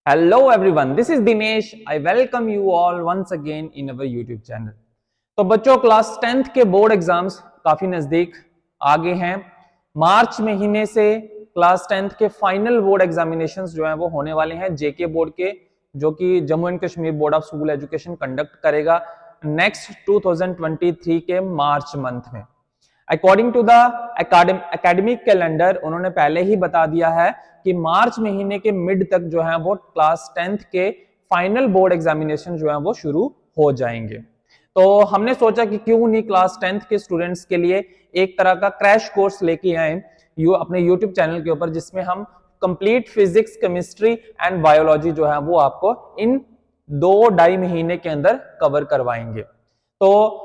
Hello everyone, this is Dinesh. I welcome you all once again in our YouTube channel. तो बच्चों class 10th के board exams काफी नजदीक आगे हैं। मार्च महीने से क्लास 10th के फाइनल बोर्ड एग्जामिनेशंस जो हैं वो होने वाले हैं जेके बोर्ड के, जो कि Jammu and Kashmir board of school education conduct करेगा नेक्स्ट 2023 के मार्च मंथ में। According to the academic calendar उन्होंने पहले ही बता दिया है कि मार्च महीने के मिड तक जो है वो क्लास 10th के फाइनल बोर्ड एग्जामिनेशन जो है वो शुरू हो जाएंगे। तो हमने सोचा कि क्यों नहीं क्लास 10th के स्टूडेंट्स के लिए एक तरह का क्रैश कोर्स लेके आए अपने यूट्यूब चैनल के ऊपर, जिसमें हम complete physics, chemistry and biology जो है वो आपको इन 2-2.5 महीने के अंदर कवर करवाएंगे। तो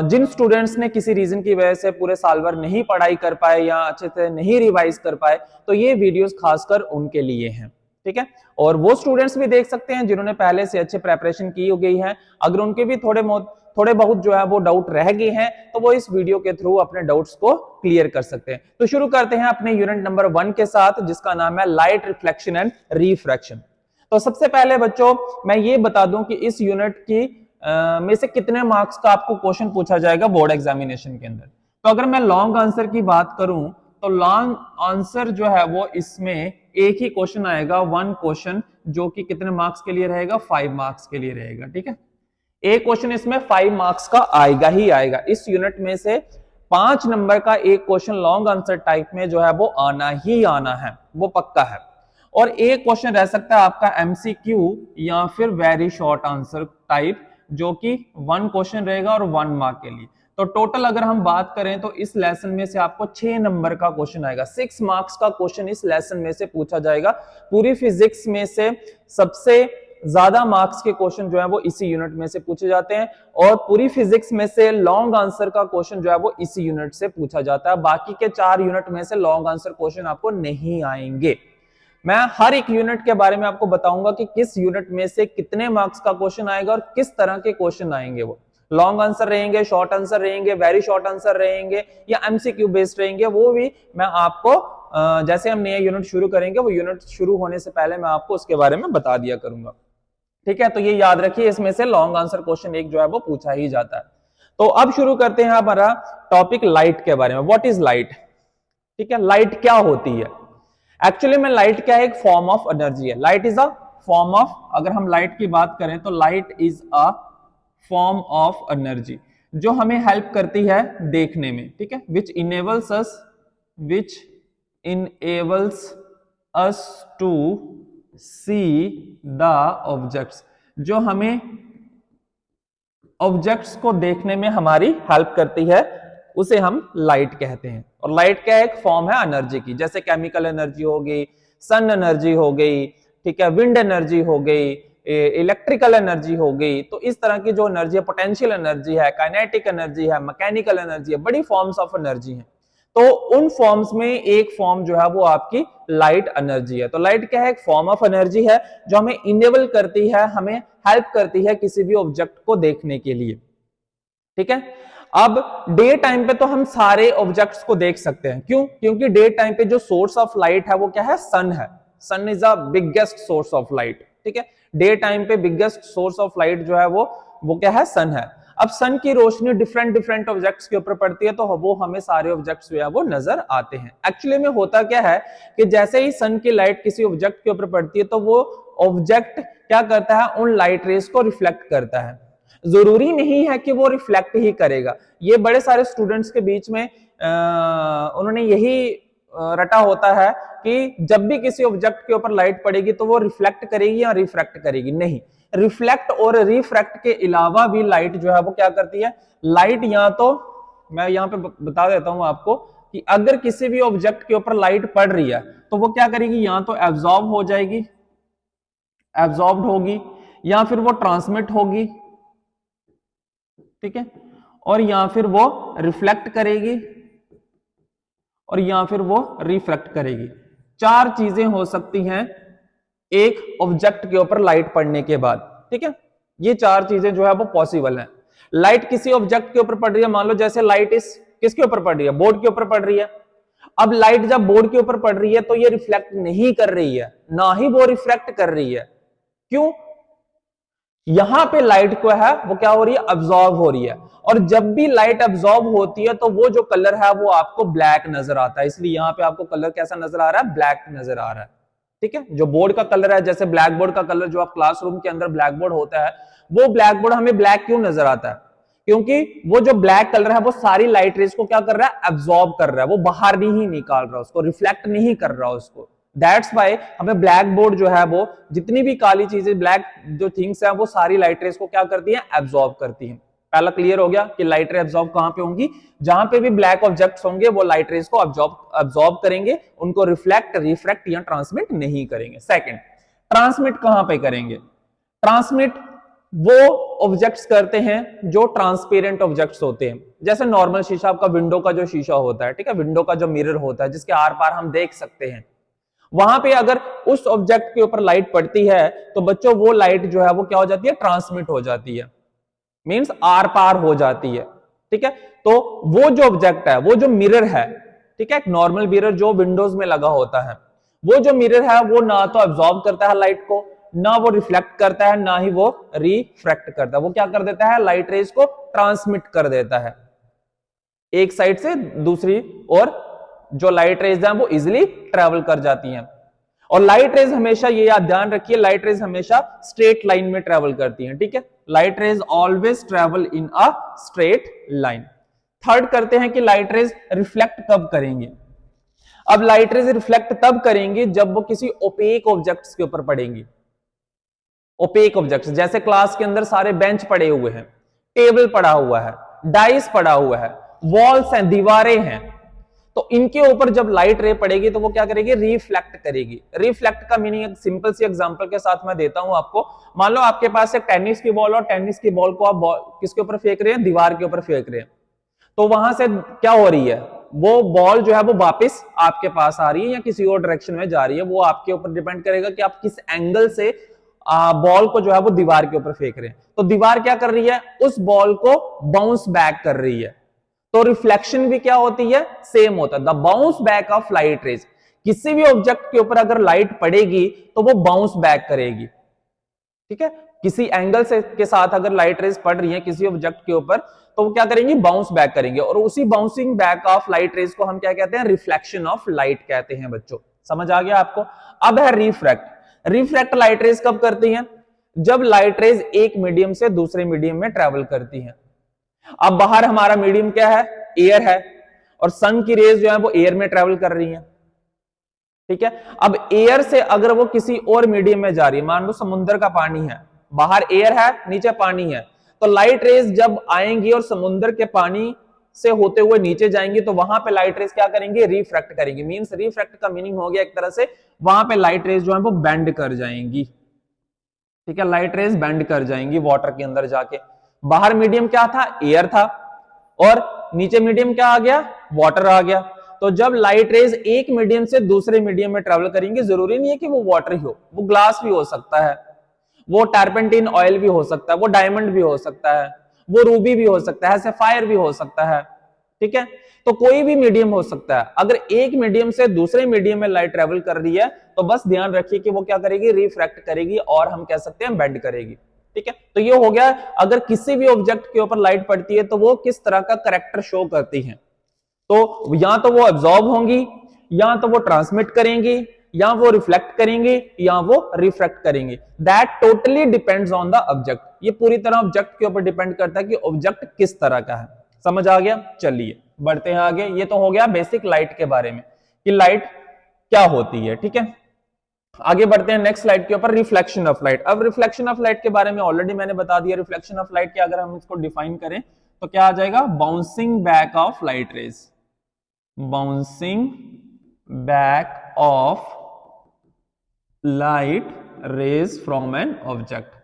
जिन स्टूडेंट्स ने किसी रीजन की वजह से पूरे साल भर नहीं पढ़ाई कर पाए या अच्छे से नहीं रिवाइज कर पाए, तो ये वीडियोस खासकर उनके लिए हैं, ठीक है। और वो स्टूडेंट्स भी देख सकते हैं जिन्होंने पहले से अच्छे प्रेपरेशन की हो गई है। अगर उनके भी थोड़े बहुत जो है वो डाउट रह गए हैं तो वो इस वीडियो के थ्रू अपने डाउट्स को क्लियर कर सकते हैं। तो शुरू करते हैं अपने यूनिट नंबर 1 के साथ, जिसका नाम है लाइट रिफ्लेक्शन एंड रिफ्रैक्शन। तो सबसे पहले बच्चों मैं ये बता दूं कि इस यूनिट की में से कितने मार्क्स का आपको क्वेश्चन पूछा जाएगा बोर्ड एग्जामिनेशन के अंदर। तो अगर मैं लॉन्ग आंसर की बात करूं तो लॉन्ग आंसर जो है वो इसमें एक ही क्वेश्चन आएगा, 1 क्वेश्चन, जो कि कितने मार्क्स के लिए रहेगा, 5 मार्क्स के लिए रहेगा, ठीक है। एक क्वेश्चन इसमें 5 मार्क्स का आएगा ही आएगा। इस यूनिट में से 5 नंबर का एक क्वेश्चन लॉन्ग आंसर टाइप में जो है वो आना ही आना है, वो पक्का है। और एक क्वेश्चन रह सकता है आपका एमसीक्यू या फिर वेरी शॉर्ट आंसर टाइप, जो कि 1 क्वेश्चन रहेगा और 1 मार्क के लिए। तो टोटल अगर हम बात करें तो इस लेसन में से आपको 6 नंबर का क्वेश्चन आएगा, 6 मार्क्स का क्वेश्चन इस लेसन में से पूछा जाएगा। पूरी फिजिक्स में से सबसे ज्यादा मार्क्स के क्वेश्चन जो है वो इसी यूनिट में से पूछे जाते हैं, और पूरी फिजिक्स में से लॉन्ग आंसर का क्वेश्चन जो है वो इसी यूनिट से पूछा जाता है। बाकी के 4 यूनिट में से लॉन्ग आंसर क्वेश्चन आपको नहीं आएंगे। मैं हर एक यूनिट के बारे में आपको बताऊंगा कि किस यूनिट में से कितने मार्क्स का क्वेश्चन आएगा और किस तरह के क्वेश्चन आएंगे। वो लॉन्ग आंसर रहेंगे, शॉर्ट आंसर रहेंगे, वेरी शॉर्ट आंसर रहेंगे या एमसीक्यू बेस्ड रहेंगे, वो भी मैं आपको जैसे हम नया यूनिट शुरू करेंगे वो यूनिट शुरू होने से पहले मैं आपको उसके बारे में बता दिया करूंगा, ठीक है। तो ये याद रखिए, इसमें से लॉन्ग आंसर क्वेश्चन एक जो है वो पूछा ही जाता है। तो अब शुरू करते हैं हमारा टॉपिक लाइट के बारे में। व्हाट इज लाइट, ठीक है। लाइट क्या होती है एक्चुअली में? लाइट क्या है? एक फॉर्म ऑफ एनर्जी है। Light is a form of, अगर हम लाइट की बात करें तो light is a form of energy जो हमें हेल्प करती है देखने में, ठीक है। Which enables us to see the objects, जो हमें ऑब्जेक्ट्स को देखने में हमारी हेल्प करती है, उसे हम लाइट कहते हैं। और लाइट क्या है? एक फॉर्म है एनर्जी की, जैसे केमिकल एनर्जी हो गई, सन एनर्जी हो गई, ठीक है, विंड एनर्जी हो गई, इलेक्ट्रिकल एनर्जी हो गई। तो इस तरह की जो एनर्जी है, पोटेंशियल एनर्जी है, काइनेटिक एनर्जी है, मैकेनिकल एनर्जी है, बड़ी फॉर्म्स ऑफ एनर्जी है। तो उन फॉर्म्स में एक फॉर्म जो है वो आपकी लाइट एनर्जी है। तो लाइट क्या है? एक फॉर्म ऑफ एनर्जी है जो हमें इनेबल करती है, हमें हेल्प करती है किसी भी ऑब्जेक्ट को देखने के लिए, ठीक है। अब डे टाइम पे तो हम सारे ऑब्जेक्ट्स को देख सकते हैं। क्यों? क्योंकि डे टाइम पे जो सोर्स ऑफ लाइट है वो क्या है? सन है। Sun is a biggest source of light, ठीक है। डे टाइम पे बिगेस्ट सोर्स ऑफ लाइट जो है वो क्या है? सन है। अब सन की रोशनी डिफरेंट ऑब्जेक्ट्स के ऊपर पड़ती है, तो वो हमें सारे ऑब्जेक्ट्स जो है वो नजर आते हैं। एक्चुअली में होता क्या है कि जैसे ही सन की लाइट किसी ऑब्जेक्ट के ऊपर पड़ती है तो वो ऑब्जेक्ट क्या करता है? उन लाइट रेस को रिफ्लेक्ट करता है। जरूरी नहीं है कि वो रिफ्लेक्ट ही करेगा। ये बड़े सारे स्टूडेंट्स के बीच में उन्होंने यही रटा होता है कि जब भी किसी ऑब्जेक्ट के ऊपर लाइट पड़ेगी तो वो रिफ्लेक्ट करेगी या रिफ्रैक्ट करेगी। नहीं, रिफ्लेक्ट और रिफ्रैक्ट के अलावा भी लाइट जो है वो क्या करती है? लाइट या तो, मैं यहां पे बता देता हूं आपको कि अगर किसी भी ऑब्जेक्ट के ऊपर लाइट पड़ रही है तो वो क्या करेगी? या तो एब्जॉर्ब हो जाएगी, एब्जॉर्ब्ड होगी, या फिर वो ट्रांसमिट होगी, ठीक है, और या फिर वो रिफ्लेक्ट करेगी, और या फिर वो रिफ्रैक्ट करेगी। 4 चीजें हो सकती हैं एक ऑब्जेक्ट के ऊपर लाइट पड़ने के बाद, ठीक है। ये 4 चीजें जो है वो पॉसिबल हैं। लाइट किसी ऑब्जेक्ट के ऊपर पड़ रही है, मान लो जैसे लाइट इस किसके ऊपर पड़ रही है? बोर्ड के ऊपर पड़ रही है। अब लाइट जब बोर्ड के ऊपर पड़ रही है तो ये रिफ्लेक्ट नहीं कर रही है, ना ही वो रिफ्लेक्ट कर रही है। क्यों? यहां पे लाइट को है वो क्या हो रही है, अब्सॉर्ब हो रही है। और जब भी लाइट अब्सॉर्ब होती है तो वो जो कलर है वो आपको ब्लैक नजर आता है। इसलिए यहां पे आपको कलर कैसा नजर आ रहा है, ब्लैक नजर आ रहा है। ठीक है, जो बोर्ड का कलर है, जैसे ब्लैक बोर्ड का कलर जो आप क्लासरूम के अंदर ब्लैक बोर्ड होता है, वो ब्लैक बोर्ड हमें ब्लैक क्यों नजर आता है? क्योंकि वो जो ब्लैक कलर है वो सारी लाइट रेज को क्या कर रहा है, अब्सॉर्ब कर रहा है, वो बाहर नहीं निकाल रहा, उसको रिफ्लेक्ट नहीं कर रहा उसको। दैट्स वाई हमें ब्लैक बोर्ड जो है वो जितनी भी काली चीजें, ब्लैक जो थिंग्स है, वो सारी लाइट रेज को क्या करती है, एब्सॉर्ब करती है। पहला क्लियर हो गया कि लाइट रे एब्सॉर्ब कहां पे होंगी, जहां पे भी ब्लैक ऑब्जेक्ट्स होंगे वो लाइट रेज को अब्सॉर्ब करेंगे, उनको रिफ्लेक्ट, रिफ्रैक्ट या ट्रांसमिट नहीं करेंगे। सेकंड, ट्रांसमिट कहां पे करेंगे? ट्रांसमिट वो ऑब्जेक्ट्स करते हैं जो ट्रांसपेरेंट ऑब्जेक्ट्स होते हैं, जैसे नॉर्मल शीशा, आपका विंडो का जो शीशा होता है, ठीक है, विंडो का जो मिरर होता है जिसके आर पार हम देख सकते हैं, वहां पे अगर उस ऑब्जेक्ट के ऊपर लाइट पड़ती है तो बच्चों वो लाइट जो है वो क्या हो जाती है, ट्रांसमिट हो जाती है, मींस आर पार हो जाती है। ठीक है, तो वो जो ऑब्जेक्ट है, वो जो मिरर है, ठीक है, एक नॉर्मल मिरर जो विंडोज में लगा होता है, वो जो मिरर है वो ना तो अब्सॉर्ब करता है लाइट को, ना वो रिफ्लेक्ट करता है, ना ही वो रिफ्रैक्ट करता है। वो क्या कर देता है, लाइट रेज को ट्रांसमिट कर देता है एक साइड से दूसरी, और जो लाइट रेज है वो इजिली ट्रेवल कर जाती हैं। और लाइट रेज हमेशा, ये याद ध्यान रखिए, लाइट रेज हमेशा स्ट्रेट लाइन में ट्रेवल करती हैं। ठीक है, light rays always travel in a straight line. Third करते हैं कि लाइट रेज रिफ्लेक्ट कब करेंगे। अब लाइट रेज रिफ्लेक्ट तब करेंगे जब वो किसी ओपेक ऑब्जेक्ट्स के ऊपर पड़ेंगी। ओपेक ऑब्जेक्ट्स जैसे क्लास के अंदर सारे बेंच पड़े हुए हैं, टेबल पड़ा हुआ है, डाइस पड़ा हुआ है, वॉल्स हैं, दीवारें हैं, तो इनके ऊपर जब लाइट रे पड़ेगी तो वो क्या करेगी, रिफ्लेक्ट करेगी। रिफ्लेक्ट का मीनिंग एक सिंपल सी एग्जांपल के साथ मैं देता हूं आपको। मान लो आपके पास एक टेनिस की बॉल, और टेनिस की बॉल को आप किसके ऊपर फेंक रहे हैं, दीवार के ऊपर फेंक रहे हैं, तो वहां से क्या हो रही है, वो बॉल जो है वो वापस आपके पास आ रही है या किसी और डायरेक्शन में जा रही है। वो आपके ऊपर डिपेंड करेगा कि आप किस एंगल से बॉल को जो है वो दीवार के ऊपर फेंक रहे हैं। तो दीवार क्या कर रही है, उस बॉल को बाउंस बैक कर रही है। तो रिफ्लेक्शन भी क्या होती है, सेम होता है, the bounce back of light rays. किसी भी ऑब्जेक्ट के ऊपर अगर लाइट पड़ेगी तो वो बाउंस बैक करेगी। ठीक है, किसी एंगल से के साथ अगर लाइट रेज पड़ रही है किसी ऑब्जेक्ट के ऊपर तो वो क्या करेंगे, बाउंस बैक करेंगे। और उसी bouncing back of light rays को हम क्या कहते हैं, रिफ्लेक्शन ऑफ लाइट कहते हैं। बच्चों समझ आ गया आपको? अब है रिफ्रैक्ट। रिफ्रैक्ट लाइट रेज कब करती हैं, जब लाइट रेज एक मीडियम से दूसरे मीडियम में ट्रेवल करती हैं। अब बाहर हमारा मीडियम क्या है, एयर है, और सन की रेज जो है वो एयर में ट्रेवल कर रही है। ठीक है, अब एयर से अगर वो किसी और मीडियम में जा रही है, मान लो समुद्र का पानी है, बाहर एयर है, नीचे पानी है, तो लाइट रेज जब आएंगी और समुद्र के पानी से होते हुए नीचे जाएंगी तो वहां पे लाइट रेज क्या करेंगे, रिफ्रैक्ट करेंगी। मींस रिफ्रैक्ट का मीनिंग हो गया एक तरह से वहां पे लाइट रेज जो है वो बेंड कर जाएंगी। ठीक है, लाइट रेज बेंड कर जाएंगी वाटर के अंदर जाके। बाहर मीडियम क्या था, एयर था, और नीचे मीडियम क्या आ गया, वाटर आ गया। तो जब लाइट रेज एक मीडियम से दूसरे मीडियम में ट्रेवल करेंगे, जरूरी नहीं है कि वो वाटर ही हो, वो ग्लास भी हो सकता है, वो टर्पेंटिन ऑयल भी हो सकता है, वो डायमंड भी हो सकता है, वो रूबी भी हो सकता है, सफायर भी हो सकता है। ठीक है, तो कोई भी मीडियम हो सकता है। अगर एक मीडियम से दूसरे मीडियम में लाइट ट्रेवल कर रही है तो बस ध्यान रखिए कि वो क्या करेगी, रिफ्रैक्ट करेगी, और हम कह सकते हैं बेंड करेगी। ठीक है, तो ये हो गया, अगर किसी भी ऑब्जेक्ट के ऊपर लाइट पड़ती है तो वो किस तरह का करैक्टर शो करती है। तो या तो वो एब्सॉर्ब होंगी, या तो वो ट्रांसमिट करेंगी, या वो रिफ्लेक्ट करेंगे, या वो रिफ्रैक्ट करेंगे। That totally depends on the object. ये पूरी तरह ऑब्जेक्ट के ऊपर डिपेंड करता है कि ऑब्जेक्ट किस तरह का है। समझ आ गया? चलिए बढ़ते हैं आगे। ये तो हो गया बेसिक लाइट के बारे में कि लाइट क्या होती है। ठीक है, आगे बढ़ते हैं नेक्स्ट स्लाइड के ऊपर, रिफ्लेक्शन ऑफ लाइट। अब रिफ्लेक्शन ऑफ लाइट के बारे में ऑलरेडी मैंने बता दिया। रिफ्लेक्शन ऑफ लाइट के अगर हम इसको डिफाइन करें तो क्या आ जाएगा, bouncing back of light rays. Bouncing back of light rays from an object.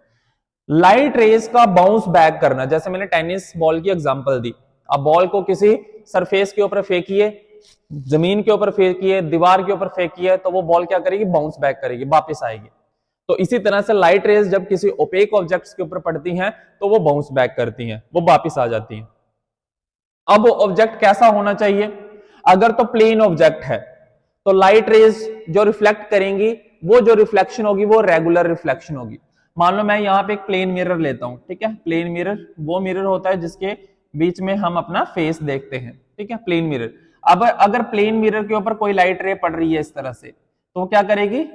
Light rays का बाउंस बैक करना, जैसे मैंने टेनिस बॉल की एग्जांपल दी। अब बॉल को किसी सरफेस के ऊपर फेंकिए, जमीन के ऊपर फेंकिए, दीवार के ऊपर फेंकिए, तो वो बॉल क्या करेगी, बाउंस बैक करेगी, वापस आएगी। तो इसी तरह से लाइट रेज जब किसी ओपेक ऑब्जेक्ट्स के ऊपर पड़ती हैं तो वो बाउंस बैक करती हैं, वो वापस आ जाती हैं। अब ऑब्जेक्ट कैसा होना चाहिए? अगर तो प्लेन ऑब्जेक्ट है तो लाइट रेज जो रिफ्लेक्ट करेंगी वो जो रिफ्लेक्शन होगी वो रेगुलर रिफ्लेक्शन होगी। मान लो मैं यहाँ पे एक प्लेन मिरर लेता हूं, ठीक है। प्लेन मिरर वो मिरर होता है जिसके बीच में हम अपना फेस देखते हैं, ठीक है, प्लेन मिरर। अब अगर प्लेन मिरर के ऊपर कोई लाइट रे पड़ रही है इस तरह से, तो क्या करेगी,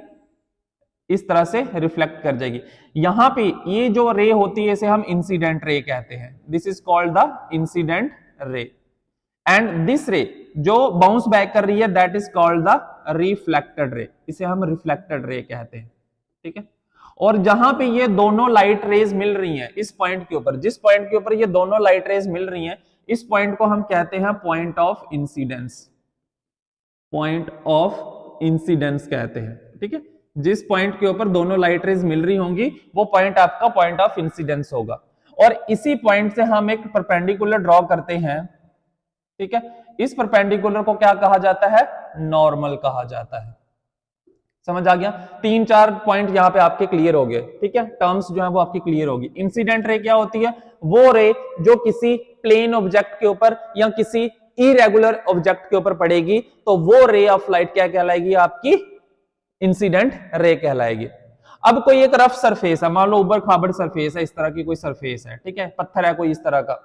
इस तरह से रिफ्लेक्ट कर जाएगी। यहां पे ये जो रे होती है इसे हम इंसिडेंट रे कहते हैं। This is called the incident रे। एंड दिस रे जो बाउंस बैक कर रही है that is called the reflected ray, इसे हम रिफ्लेक्टेड रे कहते हैं, ठीक है। और जहां पे ये दोनों लाइट रेज मिल रही हैं इस पॉइंट के ऊपर, जिस पॉइंट के ऊपर ये दोनों लाइट रेज मिल रही हैं, इस पॉइंट को हम कहते हैं point of incidence. Point of incidence कहते हैं, ठीक है। जिस पॉइंट के ऊपर दोनों लाइट रेज मिल रही होंगी वो पॉइंट आपका पॉइंट ऑफ इंसिडेंस होगा। और इसी पॉइंट से हम एक परपेंडिकुलर ड्रॉ करते हैं, ठीक है। इस परपेंडिकुलर को क्या कहा जाता है, नॉर्मल कहा जाता है। समझ आ गया? 3-4 पॉइंट यहां पे आपके क्लियर हो गए, ठीक है। टर्म्स जो है वो आपकी क्लियर होगी। इंसिडेंट रे क्या होती है, वो रे जो किसी प्लेन ऑब्जेक्ट के ऊपर या किसी इरेगुलर ऑब्जेक्ट के ऊपर पड़ेगी, तो वो रे ऑफ लाइट क्या कहलाएगी, आपकी इंसिडेंट रे कहलाएगी। अब कोई एक रफ सरफेस है, मान लो उबड़ खाबड़ सरफेस है, इस तरह की कोई सरफेस है, ठीक है, पत्थर है कोई इस तरह का।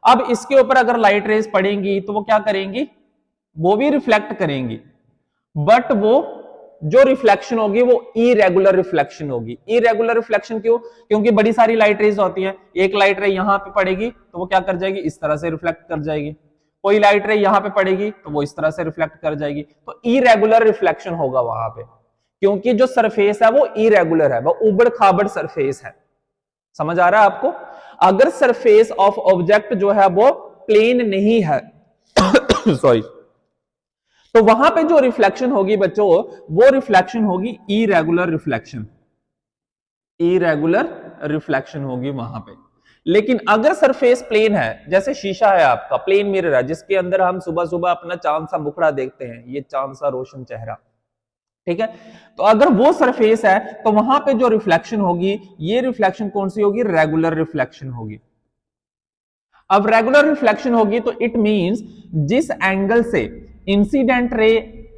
अब इसके ऊपर अगर लाइट रेज पड़ेंगी तो वो क्या करेंगी, वो भी रिफ्लेक्ट करेंगी, बट वो जो रिफ्लेक्शन होगी वो इरेगुलर रिफ्लेक्शन होगी। इरेगुलर रिफ्लेक्शन क्यों, क्योंकि बड़ी सारी लाइट रेज होती हैं। एक लाइट रे यहां पे पड़ेगी तो वो क्या कर जाएगी, इस तरह से रिफ्लेक्ट कर जाएगी। कोई लाइट रे यहां पे पड़ेगी तो वो इस तरह से रिफ्लेक्ट कर जाएगी। तो इरेगुलर रिफ्लेक्शन होगा वहां पे, क्योंकि जो सरफेस है वो इरेगुलर है, वो उबड़ खाबड़ सरफेस है। समझ आ रहा है आपको? अगर सरफेस ऑफ ऑब्जेक्ट जो है वो प्लेन नहीं है सॉरी, तो वहां पे जो रिफ्लेक्शन होगी बच्चों, वो रिफ्लेक्शन होगी इरेगुलर रिफ्लेक्शन। इरेगुलर रिफ्लेक्शन होगी वहां पे। लेकिन अगर सरफेस प्लेन है, जैसे शीशा है आपका, प्लेन मिरर है जिसके अंदर हम सुबह सुबह अपना चांद सा मुखड़ा देखते हैं, ये चांद सा रोशन चेहरा, ठीक है। तो अगर वो सरफेस है तो वहां पे जो रिफ्लेक्शन होगी, ये रिफ्लेक्शन कौन सी होगी, रेगुलर रिफ्लेक्शन होगी। अब रेगुलर रिफ्लेक्शन होगी तो इट मींस जिस एंगल से इंसिडेंट रे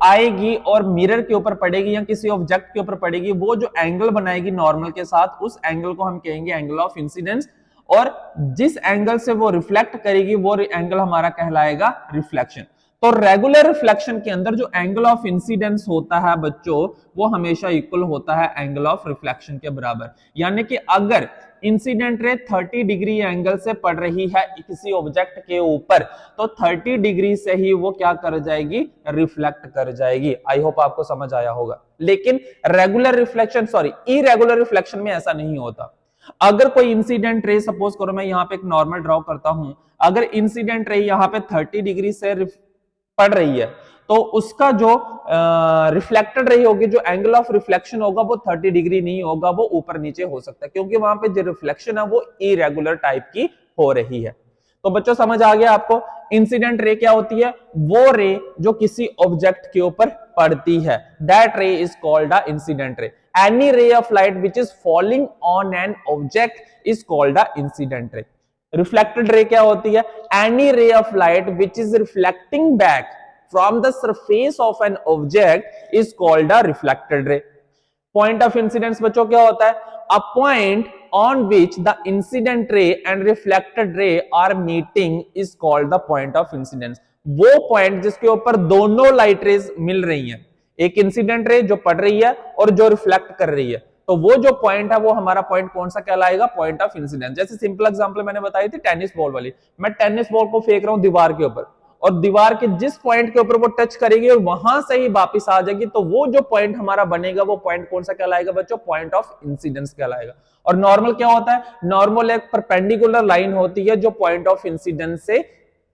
आएगी और मिरर के ऊपर पड़ेगी या किसी ऑब्जेक्ट के ऊपर पड़ेगी, वो जो एंगल बनाएगी नॉर्मल के साथ, उस एंगल को हम कहेंगे एंगल ऑफ इंसिडेंस। और जिस एंगल से वो रिफ्लेक्ट करेगी वो एंगल हमारा कहलाएगा रिफ्लेक्शन। तो रेगुलर रिफ्लेक्शन के अंदर जो एंगल ऑफ इंसिडेंस होता है बच्चों, वो हमेशा इक्वल होता है एंगल ऑफ रिफ्लेक्शन के बराबर। यानी कि अगर इंसिडेंट रे 30 डिग्री एंगल से पड़ रही है किसी ऑब्जेक्ट के ऊपर, तो 30 डिग्री से ही वो क्या कर जाएगी, रिफ्लेक्ट कर जाएगी। आई होप आपको समझ आया होगा। लेकिन regular reflection, sorry, irregular reflection में ऐसा नहीं होता। अगर कोई इंसिडेंट रे, सपोज करो मैं यहां पे एक नॉर्मल ड्रॉ करता हूं, अगर इंसिडेंट रे यहां पे 30 डिग्री से पड़ रही है, तो उसका जो रिफ्लेक्टेड रे होगी, जो एंगल ऑफ रिफ्लेक्शन होगा वो 30 डिग्री नहीं होगा, वो ऊपर नीचे हो सकता है, क्योंकि वहां पे जो रिफ्लेक्शन है वो इरेगुलर टाइप की हो रही है। तो बच्चों समझ आ गया आपको? इंसिडेंट रे क्या होती है, वो रे जो किसी ऑब्जेक्ट के ऊपर पड़ती है, दैट रे is called a incident ray. Any ray of light which is falling on an object is called a incident ray. Reflected रे क्या होती है, any ray of light which is reflecting back from the surface of an object is called a reflected ray. Point of incidence बच्चों क्या होता है, a point on which the incident ray and reflected ray are meeting is called the point of incidence। वो point जिसके ऊपर दोनों light rays मिल रही हैं, एक इंसिडेंट रे जो पड़ रही है और जो रिफ्लेक्ट कर रही है, तो वो जो पॉइंट है वो हमारा पॉइंट कौन सा कहलाएगा, पॉइंट ऑफ इंसिडेंस। जैसे सिंपल एग्जांपल मैंने बताई थी टेनिस बॉल वाली, मैं टेनिस बॉल को फेंक रहा हूं दीवार के ऊपर, और दीवार के जिस पॉइंट के ऊपर वो टच करेगी और वहां से ही वापस आ जाएगी, तो वो जो पॉइंट हमारा बनेगा वो पॉइंट कौन सा कहलाएगा बच्चों, पॉइंट ऑफ इंसिडेंस कहलाएगा। और नॉर्मल क्या होता है, नॉर्मल एक परपेंडिकुलर लाइन होती है जो पॉइंट ऑफ इंसिडेंस से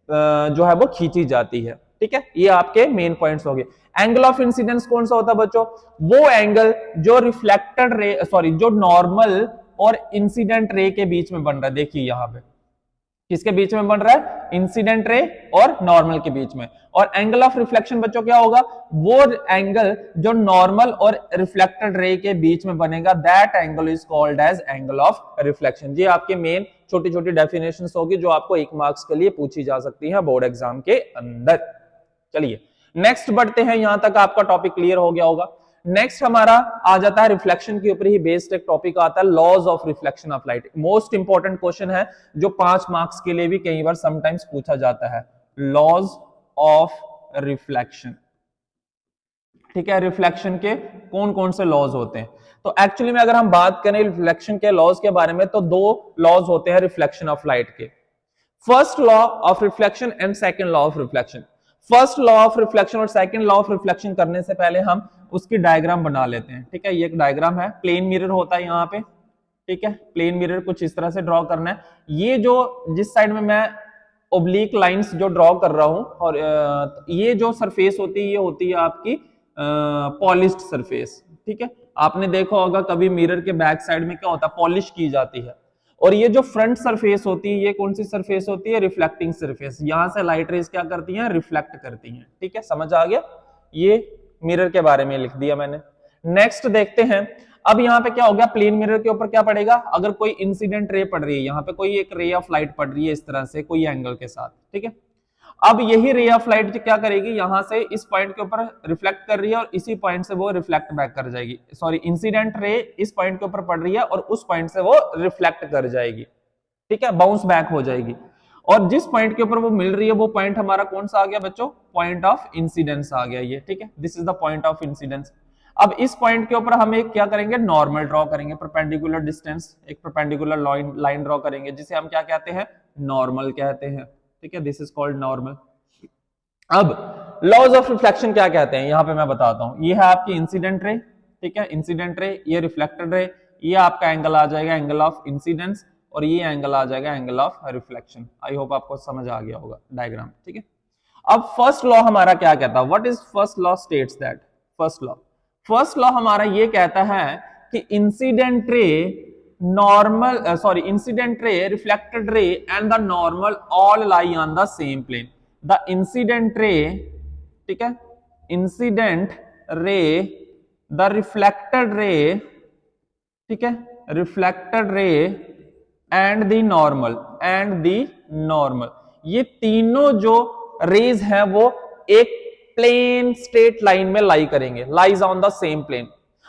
जो है वो खींची जाती है, ठीक है। ये आपके मेन पॉइंट्स हो गए। एंगल ऑफ इंसिडेंस कौन सा होता है बच्चों, वो एंगल जो रिफ्लेक्टेड रे, सॉरी, जो नॉर्मल और इंसिडेंट रे के बीच में बन रहा है। देखिए यहां पे किसके बीच में बन रहा है, इंसिडेंट रे और नॉर्मल के बीच में। और एंगल ऑफ रिफ्लेक्शन बच्चों क्या होगा, वो एंगल जो नॉर्मल और रिफ्लेक्टेड रे के बीच में बनेगा, that angle is called as angle of reflection. ये आपके मेन छोटी छोटी डेफिनेशंस होगी जो आपको 1 मार्क्स के लिए पूछी जा सकती है बोर्ड एग्जाम के अंदर। चलिए नेक्स्ट बढ़ते हैं, यहां तक आपका टॉपिक क्लियर हो गया होगा। नेक्स्ट हमारा आ जाता है रिफ्लेक्शन के ऊपर ही बेस्ड एक टॉपिक आता है, laws of reflection of light. Most important question है जो 5 मार्क्स के लिए भी कई बार समटाइम्स पूछा जाता है, लॉज ऑफ रिफ्लेक्शन। ठीक है, रिफ्लेक्शन के कौन कौन से लॉज होते हैं? तो एक्चुअली में अगर हम बात करें रिफ्लेक्शन के लॉज के बारे में, तो 2 लॉज होते हैं रिफ्लेक्शन ऑफ लाइट के, first law of reflection and second law of reflection. First law of reflection और सेकंड लॉ ऑफ रिफ्लेक्शन करने से पहले हम उसकी डायग्राम बना लेते हैं। ठीक है, ये एक डायग्राम है, प्लेन मिरर होता है यहाँ पे। ठीक है, प्लेन मिरर कुछ इस तरह से ड्रॉ करना है। ये जो जिस साइड में मैं ओब्लिक लाइंस जो ड्रॉ कर रहा हूं, और ये जो सरफेस होती है ये होती है आपकी पॉलिश्ड सरफेस। ठीक है, आपने देखा होगा कभी मिरर के बैक साइड में क्या होता है, पॉलिश की जाती है। और ये जो फ्रंट सरफेस होती है, ये कौन सी सरफेस होती है, रिफ्लेक्टिंग सरफेस। यहां से लाइट रेज क्या करती हैं, रिफ्लेक्ट करती हैं। ठीक है, समझ आ गया, ये मिरर के बारे में लिख दिया मैंने। नेक्स्ट देखते हैं, अब यहाँ पे क्या हो गया, प्लेन मिरर के ऊपर क्या पड़ेगा, अगर कोई इंसिडेंट रे पड़ रही है, यहाँ पे कोई एक रे ऑफ लाइट पड़ रही है इस तरह से कोई एंगल के साथ। ठीक है, अब यही रे ऑफ लाइट क्या करेगी, यहां से इस पॉइंट के ऊपर रिफ्लेक्ट कर रही है और इसी पॉइंट से वो रिफ्लेक्ट बैक कर जाएगी। सॉरी, इंसिडेंट रे इस पॉइंट के ऊपर पड़ रही है और उस पॉइंट से वो रिफ्लेक्ट कर जाएगी। ठीक है, बाउंस बैक हो जाएगी। और जिस पॉइंट के ऊपर वो मिल रही है वो पॉइंट हमारा कौन सा आ गया बच्चों, पॉइंट ऑफ इंसिडेंस आ गया ये। ठीक है, this is the point of incidence. अब इस पॉइंट के ऊपर हम एक क्या करेंगे, नॉर्मल ड्रॉ करेंगे, परपेंडिकुलर डिस्टेंस, एक परपेंडिकुलर लाइन ड्रॉ करेंगे जिसे हम क्या कहते हैं, नॉर्मल कहते हैं। ठीक है, दिस इज कॉल्ड नॉर्मल। अब लॉज ऑफ रिफ्लेक्शन क्या कहते हैं, यहां पे मैं बताता हूं। ये है आपकी इंसिडेंट रे। ठीक है, इंसिडेंट रे, ये रिफ्लेक्टेड रे, ये आपका एंगल आ जाएगा एंगल ऑफ इंसिडेंस, और ये एंगल आ जाएगा angle of reflection. I hope आपको समझ आ गया होगा डायग्राम। ठीक है, अब फर्स्ट लॉ हमारा क्या कहता है, what is first law states that, first law हमारा ये कहता है कि incident ray, incident ray, reflected ray and the normal all lie on the same plane. The incident ray, ठीक है, incident ray, the reflected ray, ठीक है, reflected ray and the normal, ये तीनों जो रेज हैं वो एक प्लेन स्ट्रेट लाइन में लाई करेंगे, lies on the same plane.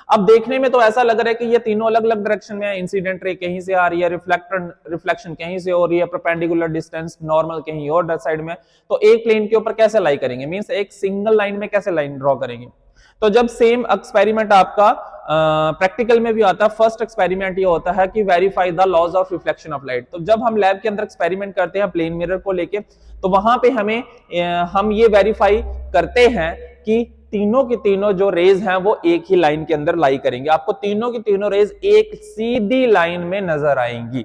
अब देखने में तो ऐसा लग रहा है कि ये तीनों अलग अलग डायरेक्शन में है, इंसिडेंट रे कहीं से आ रही है, रिफ्लेक्शन कहीं से हो रही है, परपेंडिकुलर डिस्टेंस नॉर्मल कहीं और साइड में, तो एक प्लेन के ऊपर कैसे लाई करेंगे, मींस एक सिंगल लाइन में कैसे लाइन ड्रॉ करेंगे। तो जब सेम एक्सपेरिमेंट आपका प्रैक्टिकल में भी आता है, फर्स्ट एक्सपेरिमेंट ये होता है कि verify the laws of reflection of light. तो जब हम लैब के अंदर एक्सपेरिमेंट करते हैं प्लेन मिरर को लेके, तो वहां पे हम ये वेरीफाई करते हैं कि तीनों की तीनों जो रेज हैं वो एक ही लाइन के अंदर लाई करेंगे, आपको तीनों की तीनों रेज एक सीधी लाइन में नजर आएंगी।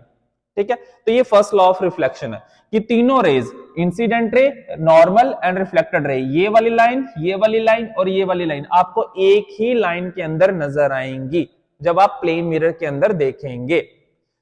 ठीक है, तो ये फर्स्ट लॉ ऑफ रिफ्लेक्शन है कि तीनों rays, incident ray, normal and reflected ray, ये वाली लाइन, ये वाली लाइन और ये वाली लाइन आपको एक ही लाइन के अंदर नजर आएंगी जब आप प्लेन मिरर के अंदर देखेंगे।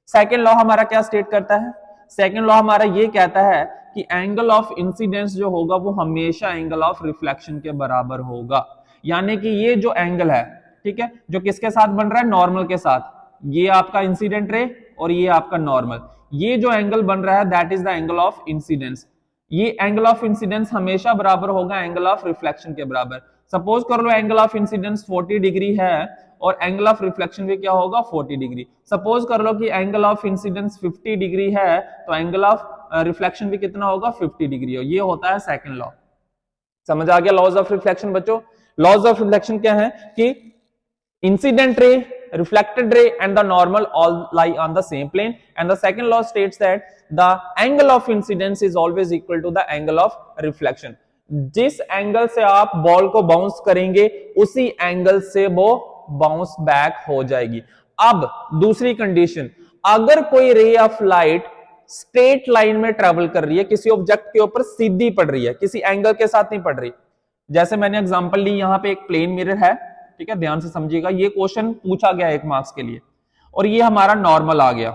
सेकेंड लॉ हमारा क्या स्टेट करता है, सेकेंड लॉ हमारा ये कहता है कि एंगल ऑफ इंसिडेंस जो होगा वो हमेशा एंगल ऑफ रिफ्लेक्शन के बराबर होगा। यानी कि ये जो एंगल है, ठीक है, जो किसके साथ बन रहा है, नॉर्मल के साथ, ये आपका इंसिडेंट रे और ये आपका नॉर्मल, ये जो एंगल बन रहा है that is the angle of incidence. ये एंगल ऑफ इंसिडेंस हमेशा बराबर होगा एंगल ऑफ रिफ्लेक्शन के बराबर। सपोज कर लो एंगल ऑफ इंसिडेंस 40 डिग्री है और एंगल ऑफ रिफ्लेक्शन भी क्या होगा, 40 डिग्री। सपोज कर लो कि एंगल ऑफ इंसिडेंस 50 डिग्री है तो एंगल ऑफ रिफ्लेक्शन भी कितना होगा, 50 डिग्री हो। ये होता है सेकंड लॉ। समझ आ गया लॉज ऑफ रिफ्लेक्शन बच्चों। लॉज ऑफ रिफ्लेक्शन क्या है कि incident ray, reflected ray and the normal all lie on the same plane, and the second law states that the angle of incidence is always equal to the angle of reflection। जिस angle से आप ball को bounce करेंगे उसी angle से वो bounce back हो जाएगी। अब दूसरी कंडीशन, अगर कोई ray of light straight line में ट्रेवल कर रही है, किसी ऑब्जेक्ट के ऊपर सीधी पड़ रही है, किसी एंगल के साथ नहीं पड़ रही, जैसे मैंने एग्जांपल ली, यहां पे एक प्लेन मिरर है, ठीक है, ध्यान से समझिएगा, ये क्वेश्चन पूछा गया 1 मार्क्स के लिए, और ये हमारा नॉर्मल आ गया।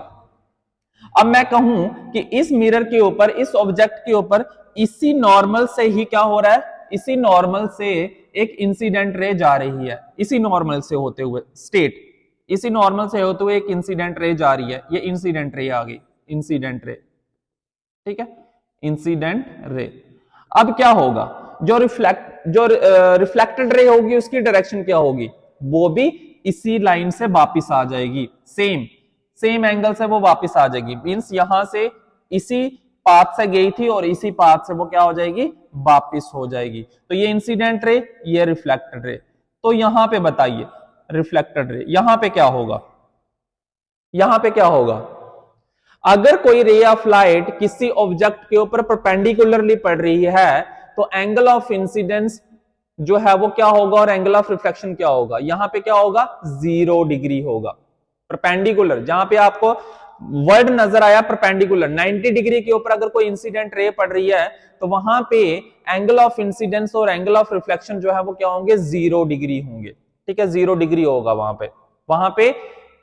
अब मैं कहूं कि इस मिरर के ऊपर, इस ऑब्जेक्ट के ऊपर इसी नॉर्मल से ही क्या हो रहा है, इसी नॉर्मल से एक इंसिडेंट रे जा रही है, इसी नॉर्मल से होते हुए स्टेट, इसी नॉर्मल से होते हुए एक इंसिडेंट रे जा रही है, ये इंसिडेंट रे आ गई, इंसिडेंट रे, ठीक है, इंसिडेंट रे। अब क्या होगा, जो रिफ्लेक्टेड रे होगी उसकी डायरेक्शन क्या होगी, वो भी इसी लाइन से वापिस आ जाएगी, सेम एंगल से वो वापिस आ जाएगी। मींस यहां से इसी पाथ से गई थी और इसी पाथ से वो क्या हो जाएगी, वापिस हो जाएगी। तो ये इंसिडेंट रे, ये रिफ्लेक्टेड रे। तो यहां पे बताइए रिफ्लेक्टेड रे, यहां पे क्या होगा, यहां पे क्या होगा, अगर कोई रे ऑफ लाइट किसी ऑब्जेक्ट के ऊपर परपेंडिकुलरली पड़ रही है तो एंगल ऑफ इंसिडेंस जो है वो क्या होगा और एंगल ऑफ रिफ्लेक्शन क्या होगा, यहां पे क्या होगा, 0 डिग्री होगा। परपेंडिकुलर, जहां पे आपको वर्ड नजर आया परपेंडिकुलर, 90 डिग्री के ऊपर अगर कोई इंसिडेंट रे पड़ रही है तो वहां पे एंगल ऑफ इंसिडेंस और एंगल ऑफ रिफ्लेक्शन जो है वो क्या होंगे, 0 डिग्री होंगे। ठीक है, 0 डिग्री होगा वहां पे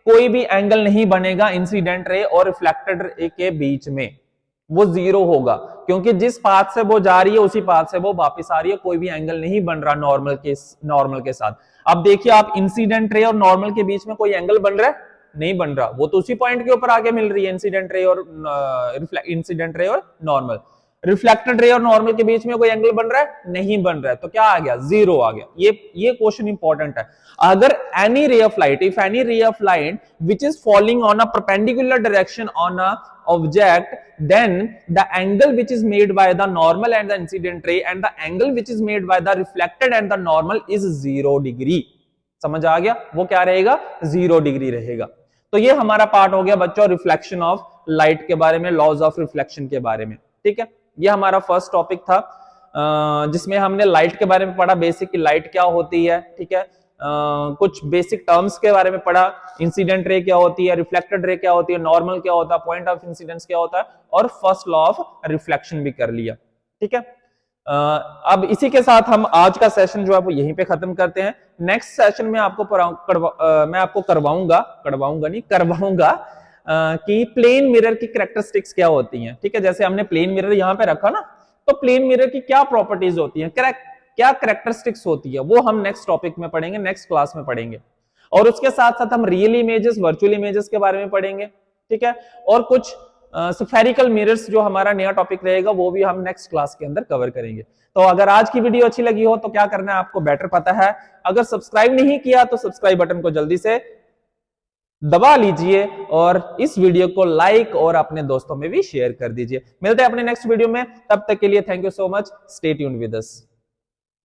कोई भी एंगल नहीं बनेगा इंसिडेंट रे और रिफ्लेक्टेड रे के बीच में, वो 0 होगा, क्योंकि जिस पाथ से वो जा रही है उसी पाथ से वो वापस आ रही है, कोई भी एंगल नहीं बन रहा नॉर्मल के साथ। अब देखिए आप, इंसिडेंट रे और नॉर्मल के बीच में कोई एंगल बन रहा है, नहीं बन रहा, वो तो उसी पॉइंट के ऊपर आगे मिल रही है, इंसिडेंट रे और नॉर्मल। रिफ्लेक्टेड रे और नॉर्मल के बीच में कोई एंगल बन रहा है, नहीं बन रहा है, तो क्या आ गया, 0 आ गया। ये क्वेश्चन इंपॉर्टेंट है। अगर any ray of light, if any ray of light which is falling on a perpendicular direction on a object, then the angle which is made by the normal and the incident ray and the angle which is made by the reflected and the normal is 0 degree. समझ आ गया, वो क्या रहेगा, 0 degree रहेगा। तो ये हमारा part हो गया बच्चों रिफ्लेक्शन ऑफ लाइट के बारे में, लॉज ऑफ रिफ्लेक्शन के बारे में। ठीक है, ये हमारा फर्स्ट टॉपिक था जिसमें हमने लाइट के बारे में पढ़ा, बेसिक की लाइट क्या होती है। ठीक है, कुछ बेसिक टर्म्स के बारे में पढ़ा, इंसिडेंट रे क्या होती है, रिफ्लेक्टेड रे क्या होती है, नॉर्मल क्या होता है, पॉइंट ऑफ इंसिडेंस क्या होता है, और फर्स्ट लॉ ऑफ रिफ्लेक्शन भी कर लिया। ठीक है, अब इसी के साथ हम आज का सेशन जो है वो यहीं पे खत्म करते हैं। नेक्स्ट सेशन में आपको मैं आपको करवाऊंगा कि प्लेन मिरर की कैरेक्टरिस्टिक्स क्या होती हैं। ठीक है, जैसे हमने प्लेन मिरर यहां पे रखा ना, तो प्लेन मिरर की क्या प्रॉपर्टीज होती हैं, क्या कैरेक्टरिस्टिक्स होती है, वो हम नेक्स्ट टॉपिक में पढ़ेंगे, नेक्स्ट क्लास में पढ़ेंगे। और उसके साथ साथ हम रियल इमेजेस, वर्चुअल इमेजेस के बारे में पढ़ेंगे। ठीक है, और कुछ स्फेरिकल मिरर्स जो हमारा नया टॉपिक रहेगा वो भी हम नेक्स्ट क्लास के अंदर कवर करेंगे। तो अगर आज की वीडियो अच्छी लगी हो तो क्या करना है आपको बेटर पता है, अगर सब्सक्राइब नहीं किया तो सब्सक्राइब बटन को जल्दी से दबा लीजिए और इस वीडियो को लाइक और अपने दोस्तों में भी शेयर कर दीजिए। मिलते हैं अपने नेक्स्ट वीडियो में, तब तक के लिए thank you so much, stay tuned with us.